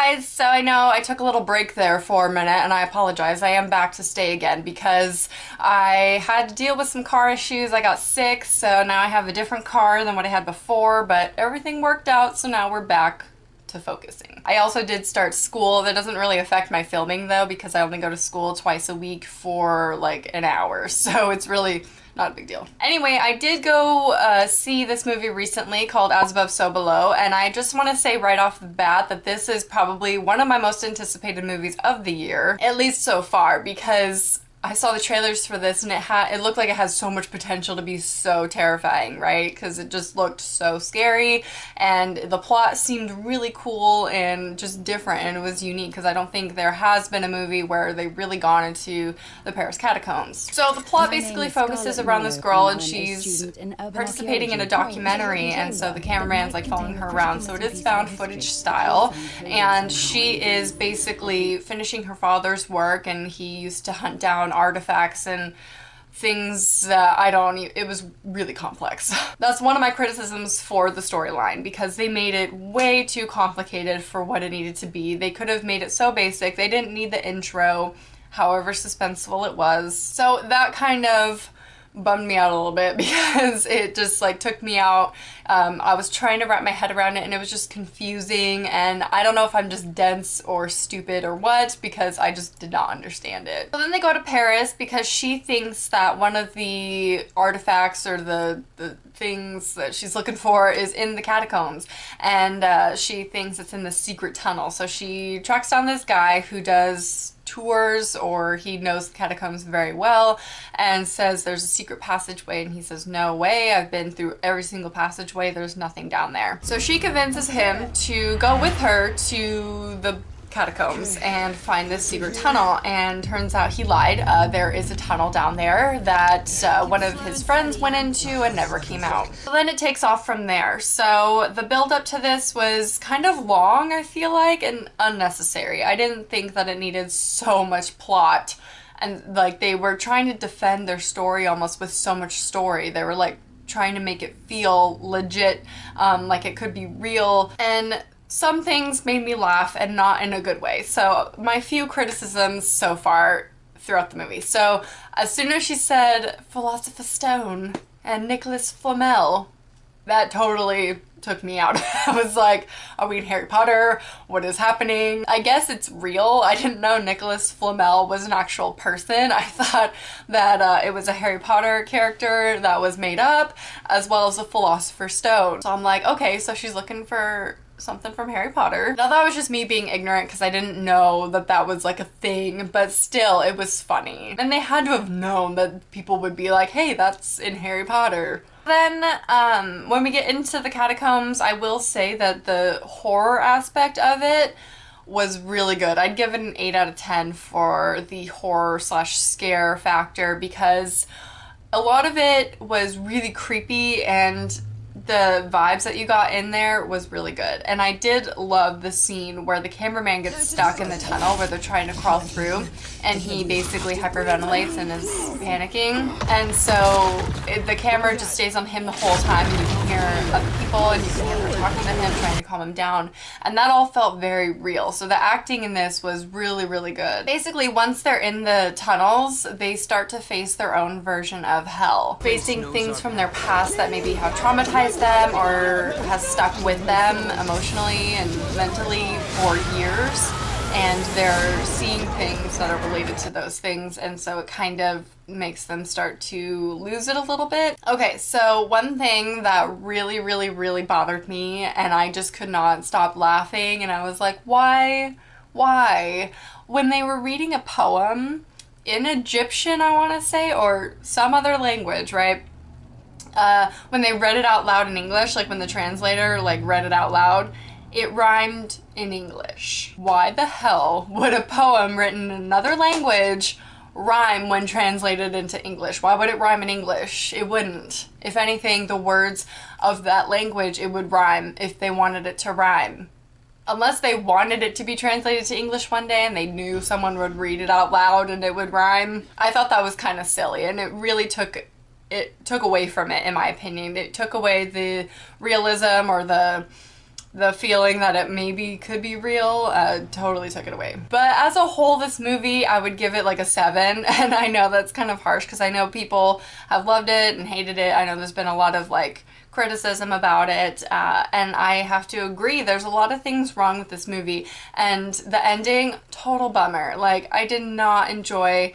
guys, so I know I took a little break there for a minute and I apologize. I am back to stay again because I had to deal with some car issues. I got sick, so now I have a different car than what I had before, but everything worked out, so now we're back to focusing. I also did start school. That doesn't really affect my filming though because I only go to school twice a week for like an hour, so it's really not a big deal. Anyway, I did go see this movie recently called As Above, So Below, and I just want to say right off the bat that this is probably one of my most anticipated movies of the year, at least so far, because I saw the trailers for this and it looked like it has so much potential to be so terrifying, right? Because it just looked so scary and the plot seemed really cool and just different, and it was unique because I don't think there has been a movie where they've really gone into the Paris catacombs. So the plot basically focuses around this girl and she's participating in a documentary, and so the cameraman's like following her around, so it is found footage style, and she is basically finishing her father's work, and he used to hunt down artifacts and things that it was really complex. That's one of my criticisms for the storyline, because they made it way too complicated for what it needed to be. They could have made it so basic. They didn't need the intro, however suspenseful it was. So that kind of bummed me out a little bit because it just like took me out. I was trying to wrap my head around it and it was just confusing, and I don't know if I'm just dense or stupid or what, because I just did not understand it. So then they go to Paris because she thinks that one of the artifacts or the things that she's looking for is in the catacombs, and she thinks it's in the secret tunnel. So she tracks down this guy who does tours, or he knows the catacombs very well, and says there's a secret passageway, and he says no way, I've been through every single passageway, there's nothing down there. So she convinces him to go with her to the catacombs and find this secret tunnel, and turns out he lied. There is a tunnel down there that one of his friends went into and never came out. So then it takes off from there. So the build up to this was kind of long, I feel like, and unnecessary. I didn't think that it needed so much plot, and like they were trying to defend their story almost with so much story. They were like trying to make it feel legit, like it could be real, and some things made me laugh and not in a good way. So my few criticisms so far throughout the movie. So as soon as she said Philosopher's Stone and Nicholas Flamel, that totally took me out. I was like, are we in Harry Potter? What is happening? I guess it's real. I didn't know Nicholas Flamel was an actual person. I thought that it was a Harry Potter character that was made up, as well as a Philosopher's Stone. So I'm like, okay, so she's looking for something from Harry Potter. Now that was just me being ignorant because I didn't know that that was like a thing, but still it was funny. And they had to have known that people would be like, hey, that's in Harry Potter. Then when we get into the catacombs, I will say that the horror aspect of it was really good. I'd give it an 8 out of 10 for the horror slash scare factor, because a lot of it was really creepy and the vibes that you got in there was really good. And I did love the scene where the cameraman gets stuck in the tunnel where they're trying to crawl through, and he basically hyperventilates and is panicking. And so the camera just stays on him the whole time, and you can hear other people and you can hear her talking to him, trying to calm him down. And that all felt very real. So the acting in this was really, really good. Basically, once they're in the tunnels, they start to face their own version of hell, facing things from their past that maybe have traumatized them or has stuck with them emotionally and mentally for years, and they're seeing things that are related to those things, and so it kind of makes them start to lose it a little bit. Okay, so one thing that really, really, really bothered me, and I just could not stop laughing, and I was like, why? When they were reading a poem in Egyptian, I want to say, or some other language, right? When they read it out loud in English, like when the translator like read it out loud, it rhymed in English. Why the hell would a poem written in another language rhyme when translated into English? Why would it rhyme in English? It wouldn't. If anything, the words of that language, it would rhyme if they wanted it to rhyme. Unless they wanted it to be translated to English one day and they knew someone would read it out loud and it would rhyme. I thought that was kind of silly, and it really took away from it, in my opinion. It took away the realism or the the feeling that it maybe could be real totally took it away. But as a whole, this movie, I would give it like a 7, and I know that's kind of harsh because I know people have loved it and hated it. I know there's been a lot of like criticism about it, and I have to agree, there's a lot of things wrong with this movie, and the ending, total bummer. Like, I did not enjoy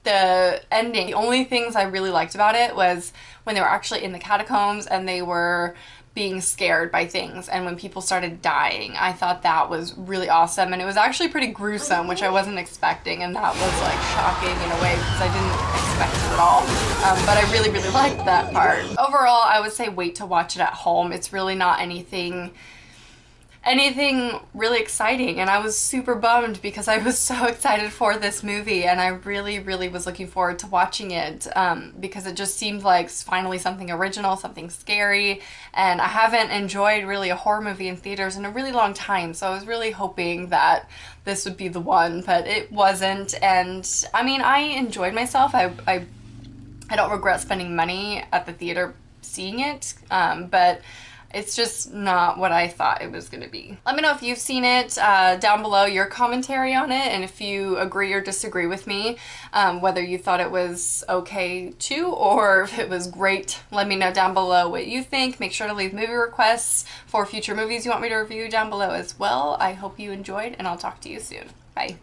the ending. The only things I really liked about it was when they were actually in the catacombs and they were being scared by things, and when people started dying. I thought that was really awesome, and it was actually pretty gruesome, which I wasn't expecting, and that was like shocking in a way because I didn't expect it at all. But I really, really liked that part. Overall, I would say wait to watch it at home. It's really not anything really exciting, and I was super bummed because I was so excited for this movie, and I really, really was looking forward to watching it because it just seemed like finally something original, something scary, and I haven't enjoyed really a horror movie in theaters in a really long time, so I was really hoping that this would be the one, but it wasn't. And I mean, I enjoyed myself. I don't regret spending money at the theater seeing it, but it's just not what I thought it was gonna be. Let me know if you've seen it down below, your commentary on it, and if you agree or disagree with me, whether you thought it was okay too, or if it was great. Let me know down below what you think. Make sure to leave movie requests for future movies you want me to review down below as well. I hope you enjoyed, and I'll talk to you soon. Bye.